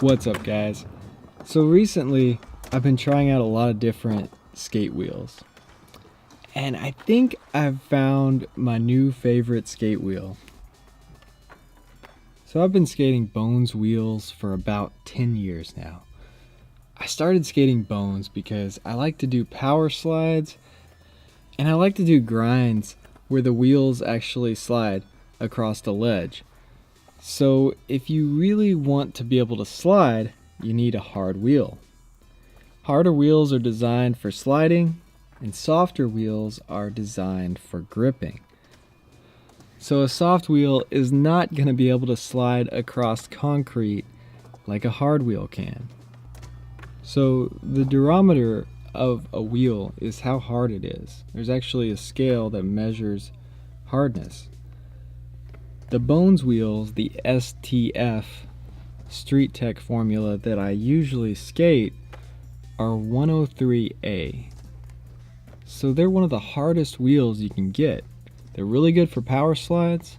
What's up, guys? So recently I've been trying out a lot of different skate wheels, and I think I've found my new favorite skate wheel. So I've been skating Bones wheels for about 10 years now. I started skating Bones because I like to do power slides and I like to do grinds where the wheels actually slide across the ledge. So if you really want to be able to slide, you need a hard wheel. Harder wheels are designed for sliding, and softer wheels are designed for gripping. So a soft wheel is not going to be able to slide across concrete like a hard wheel can. So the durometer of a wheel is how hard it is. There's actually a scale that measures hardness. The Bones wheels, the STF Street Tech formula that I usually skate, are 103A. So they're one of the hardest wheels you can get. They're really good for power slides,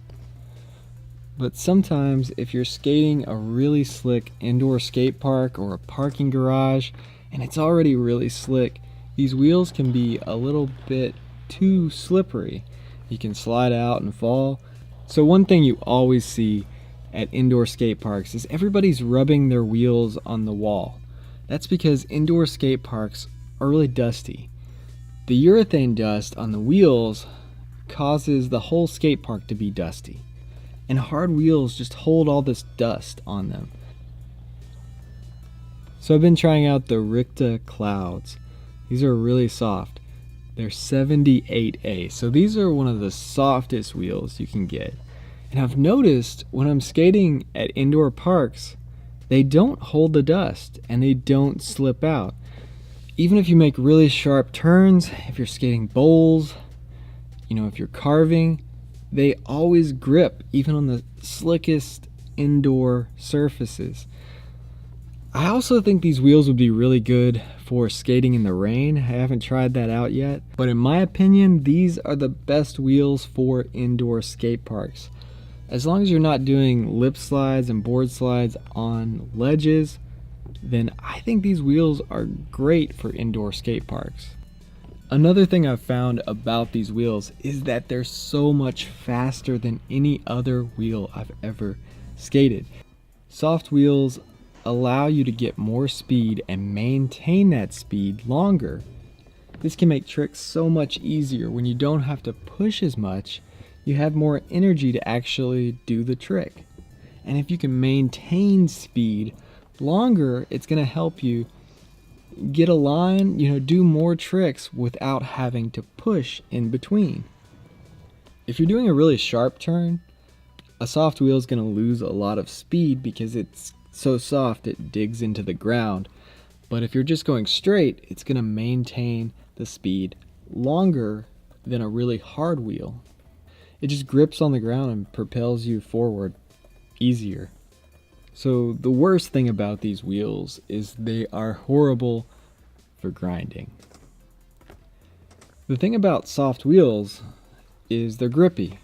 but sometimes if you're skating a really slick indoor skate park or a parking garage and it's already really slick, these wheels can be a little bit too slippery. You can slide out and fall. So one thing you always see at indoor skate parks is everybody's rubbing their wheels on the wall. That's because indoor skate parks are really dusty. The urethane dust on the wheels causes the whole skate park to be dusty, and hard wheels just hold all this dust on them. So I've been trying out the Ricta Clouds. These are really soft. They're 78A, so these are one of the softest wheels you can get. And I've noticed when I'm skating at indoor parks, they don't hold the dust and they don't slip out. Even if you make really sharp turns, if you're skating bowls, if you're carving, they always grip even on the slickest indoor surfaces. I also think these wheels would be really good for skating in the rain. I haven't tried that out yet, but in my opinion, these are the best wheels for indoor skate parks. As long as you're not doing lip slides and board slides on ledges, then I think these wheels are great for indoor skate parks. Another thing I've found about these wheels is that they're so much faster than any other wheel I've ever skated. Soft wheels allow you to get more speed and maintain that speed longer. This can make tricks so much easier. When you don't have to push as much, you have more energy to actually do the trick. And if you can maintain speed longer, it's going to help you get a line, do more tricks without having to push in between. If you're doing a really sharp turn, a soft wheel is going to lose a lot of speed because it's so soft it digs into the ground. But if you're just going straight, it's going to maintain the speed longer than a really hard wheel. It just grips on the ground and propels you forward easier. So the worst thing about these wheels is they are horrible for grinding. The thing about soft wheels is they're grippy.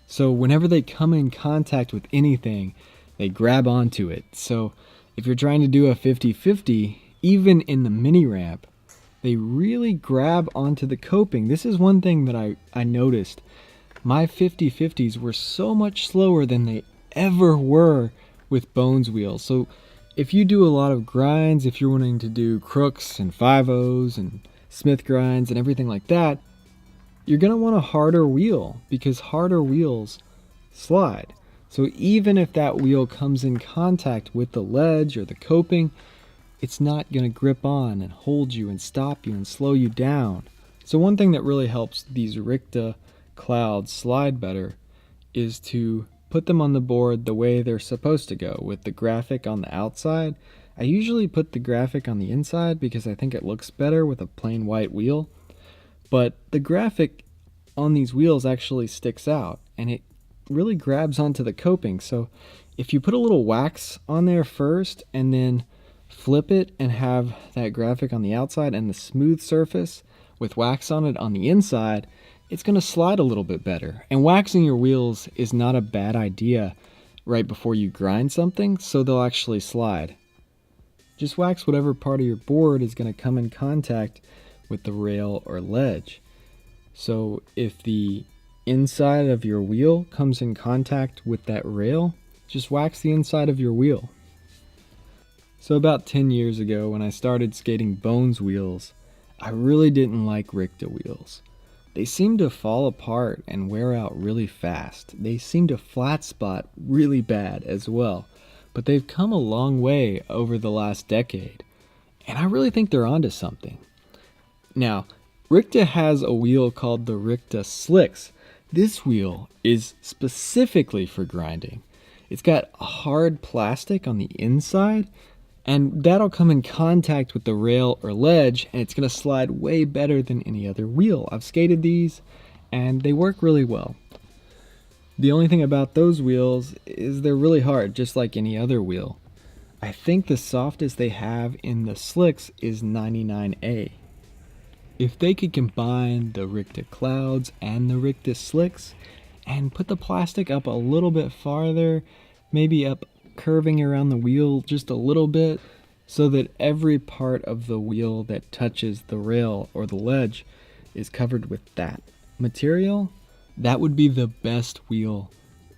So whenever they come in contact with anything, they grab onto it. So if you're trying to do a 50-50, even in the mini ramp, they really grab onto the coping. This is one thing that I noticed. My 50-50s were so much slower than they ever were with Bones wheels. So if you do a lot of grinds, if you're wanting to do crooks and 5-0s and Smith grinds and everything like that, you're going to want a harder wheel because harder wheels slide. So even if that wheel comes in contact with the ledge or the coping, it's not going to grip on and hold you and stop you and slow you down. So one thing that really helps these Ricta Clouds slide better is to put them on the board the way they're supposed to go, with the graphic on the outside. I usually put the graphic on the inside because I think it looks better with a plain white wheel, but the graphic on these wheels actually sticks out and it really grabs onto the coping. So if you put a little wax on there first and then flip it and have that graphic on the outside and the smooth surface with wax on it on the inside, it's going to slide a little bit better. And waxing your wheels is not a bad idea right before you grind something, so they'll actually slide. Just wax whatever part of your board is going to come in contact with the rail or ledge. So if the inside of your wheel comes in contact with that rail, just wax the inside of your wheel. So about 10 years ago, when I started skating Bones wheels, I really didn't like Ricta wheels. They seem to fall apart and wear out really fast. They seem to flat spot really bad as well. But they've come a long way over the last decade, and I really think they're onto something. Now, Ricta has a wheel called the Ricta Slicks. This wheel is specifically for grinding. It's got hard plastic on the inside, and that'll come in contact with the rail or ledge, and it's going to slide way better than any other wheel. I've skated these, and they work really well. The only thing about those wheels is they're really hard, just like any other wheel. I think the softest they have in the slicks is 99A. If they could combine the Ricta Clouds and the Ricta Slicks and put the plastic up a little bit farther, maybe up curving around the wheel just a little bit, so that every part of the wheel that touches the rail or the ledge is covered with that material, that would be the best wheel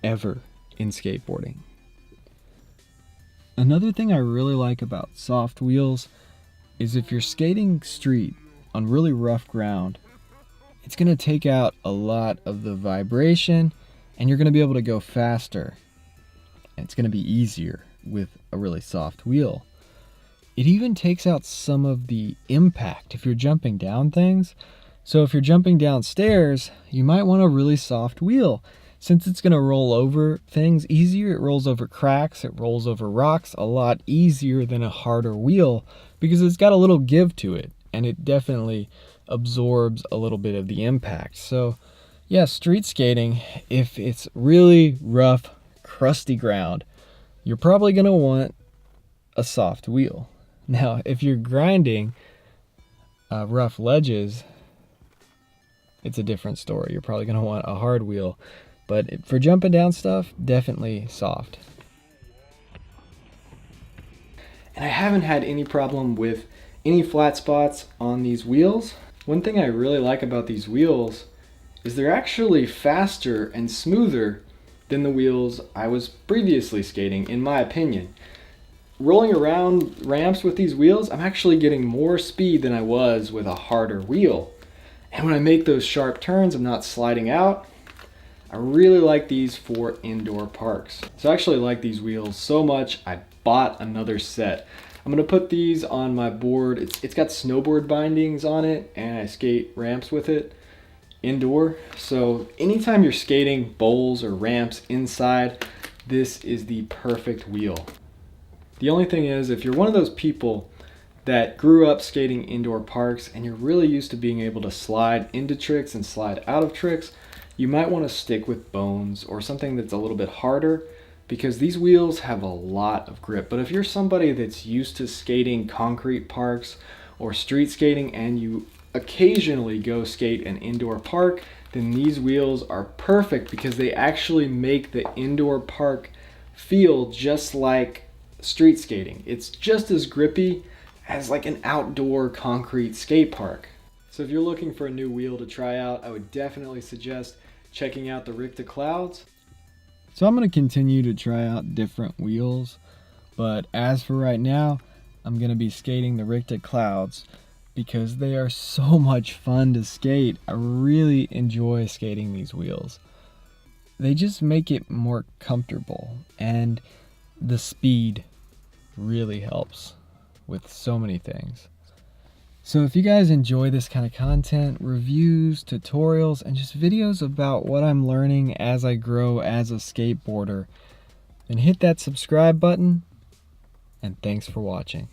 ever in skateboarding. Another thing I really like about soft wheels is if you're skating street on really rough ground, it's going to take out a lot of the vibration and you're going to be able to go faster. And it's going to be easier with a really soft wheel. It even takes out some of the impact if you're jumping down things. So if you're jumping downstairs, you might want a really soft wheel. Since it's going to roll over things easier, it rolls over cracks, it rolls over rocks a lot easier than a harder wheel because it's got a little give to it and it definitely absorbs a little bit of the impact. So yeah, street skating, if it's really rough, crusty ground, you're probably going to want a soft wheel. Now, if you're grinding rough ledges, it's a different story. You're probably going to want a hard wheel. But for jumping down stuff, definitely soft. And I haven't had any problem with any flat spots on these wheels. One thing I really like about these wheels is they're actually faster and smoother than the wheels I was previously skating, in my opinion. Rolling around ramps with these wheels, I'm actually getting more speed than I was with a harder wheel. And when I make those sharp turns, I'm not sliding out. I really like these for indoor parks. So I actually like these wheels so much, I bought another set. I'm gonna put these on my board. It's got snowboard bindings on it, and I skate ramps with it indoor. So anytime you're skating bowls or ramps inside, this is the perfect wheel. The only thing is, if you're one of those people that grew up skating indoor parks and you're really used to being able to slide into tricks and slide out of tricks, you might want to stick with Bones or something that's a little bit harder, because these wheels have a lot of grip. But if you're somebody that's used to skating concrete parks or street skating and you occasionally go skate an indoor park, then these wheels are perfect because they actually make the indoor park feel just like street skating. It's just as grippy as like an outdoor concrete skate park. So if you're looking for a new wheel to try out, I would definitely suggest checking out the Ricta Clouds. So I'm going to continue to try out different wheels, but as for right now, I'm going to be skating the Ricta Clouds because they are so much fun to skate. I really enjoy skating these wheels. They just make it more comfortable, and the speed really helps with so many things. So if you guys enjoy this kind of content, reviews, tutorials, and just videos about what I'm learning as I grow as a skateboarder, then hit that subscribe button, and thanks for watching.